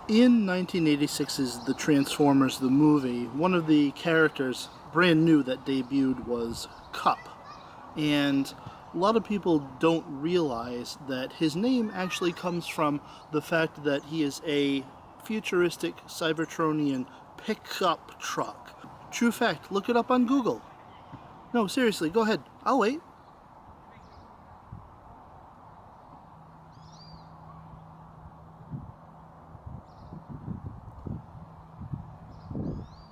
In 1986's The Transformers the movie, one of the characters brand new that debuted was Cup. And a lot of people don't realize that his name actually comes from the fact that he is a futuristic Cybertronian pickup truck. True fact, look it up on Google. No, seriously, go ahead. I'll wait.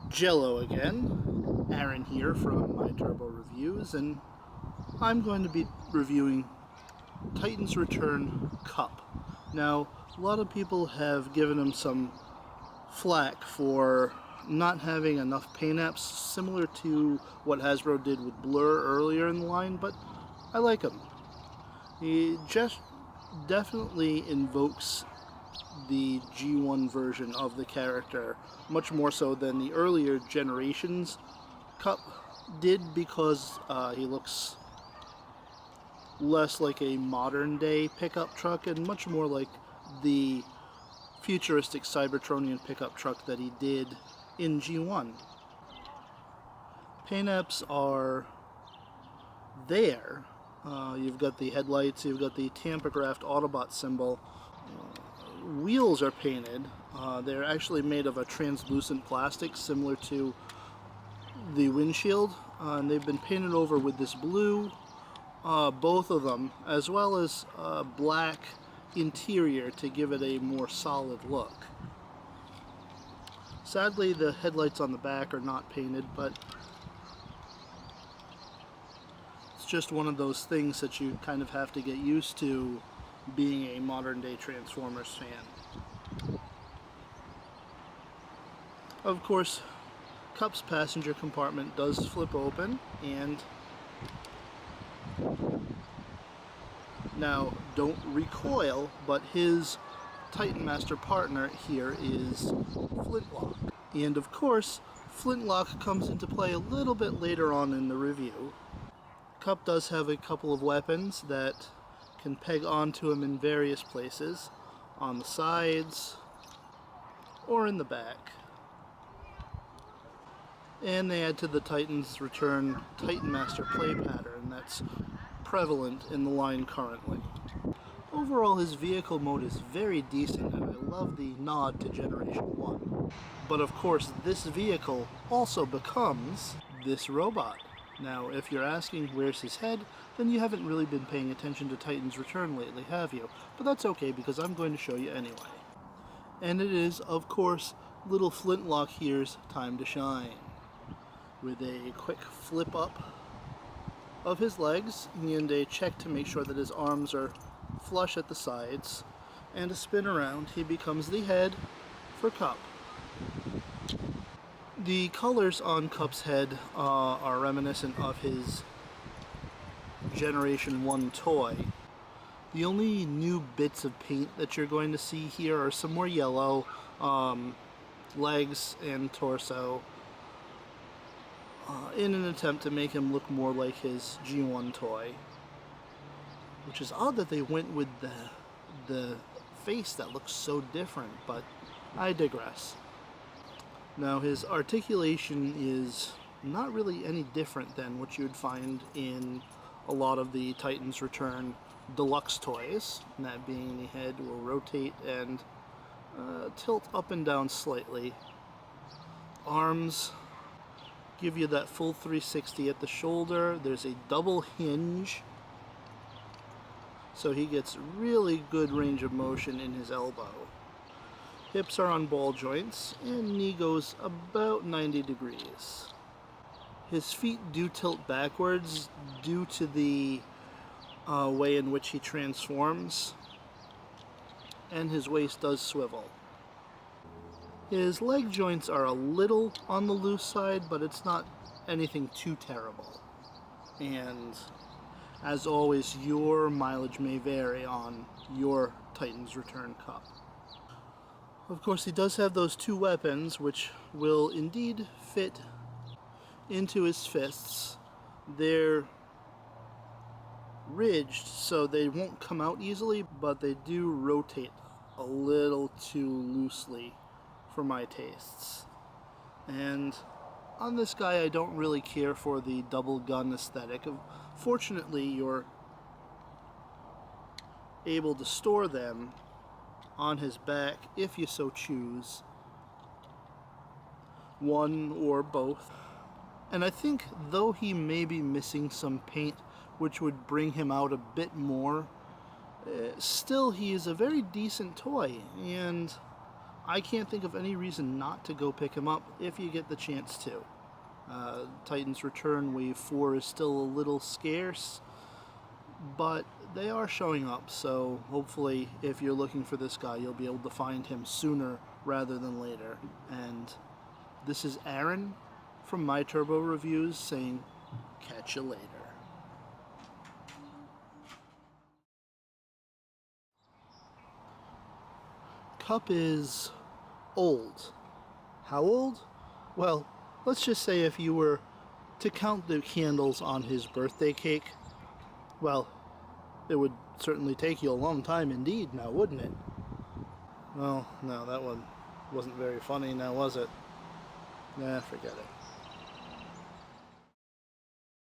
Jello again. Aaron here from My Turbo Reviews, and I'm going to be reviewing Titan's Return Cup. Now, a lot of people have given him some flack for not having enough paint apps, similar to what Hasbro did with Blur earlier in the line, but I like him. He just definitely invokes the G1 version of the character, much more so than the earlier generations Cup did, because he looks less like a modern day pickup truck and much more like the futuristic Cybertronian pickup truck that he did in G1. Paint apps are there. You've got the headlights, you've got the tampographed Autobot symbol. Wheels are painted. They're actually made of a translucent plastic similar to the windshield, and they've been painted over with this blue, both of them, as well as black interior to give it a more solid look. Sadly, the headlights on the back are not painted, but it's just one of those things that you kind of have to get used to being a modern day Transformers fan. Of course, Cup's passenger compartment does flip open, and now don't recoil, but his Titan Master partner here is Flintlock. And of course, Flintlock comes into play a little bit later on in the review. Cup does have a couple of weapons that can peg onto him in various places, on the sides or in the back. And they add to the Titan's Return Titan Master play pattern that's prevalent in the line currently. Overall, his vehicle mode is very decent, and I love the nod to Generation 1. But of course, this vehicle also becomes this robot. Now, if you're asking where's his head, then you haven't really been paying attention to Titan's Return lately, have you? But that's okay, because I'm going to show you anyway. And it is, of course, little Flintlock here's time to shine. With a quick flip up of his legs, and a check to make sure that his arms are flush at the sides, and a spin around, he becomes the head for Cup. The colors on Cup's head are reminiscent of his Generation 1 toy. The only new bits of paint that you're going to see here are some more yellow, legs and torso, in an attempt to make him look more like his G1 toy. Which is odd that they went with the face that looks so different, but I digress. Now, his articulation is not really any different than what you would find in a lot of the Titan's Return deluxe toys, and that being the head will rotate and tilt up and down slightly. Arms give you that full 360 at the shoulder. There's a double hinge, so he gets really good range of motion in his elbow. Hips are on ball joints, and knee goes about 90 degrees. His feet do tilt backwards due to the way in which he transforms, and his waist does swivel. His leg joints are a little on the loose side, but it's not anything too terrible. And as always, your mileage may vary on your Titan's Return Cup. Of course, he does have those two weapons, which will indeed fit into his fists. They're ridged, so they won't come out easily, but they do rotate a little too loosely for my tastes. And on this guy, I don't really care for the double gun aesthetic. Fortunately, you're able to store them on his back if you so choose, one or both. And I think though he may be missing some paint, which would bring him out a bit more, still he is a very decent toy, and I can't think of any reason not to go pick him up if you get the chance to. Titans Return Wave 4 is still a little scarce, but they are showing up, so hopefully if you're looking for this guy, you'll be able to find him sooner rather than later. And this is Aaron from My Turbo Reviews saying, catch you later. Cup is old. How old? Well, let's just say if you were to count the candles on his birthday cake, well, it would certainly take you a long time indeed now, wouldn't it? Well, no, that one wasn't very funny now, was it? Nah, forget it.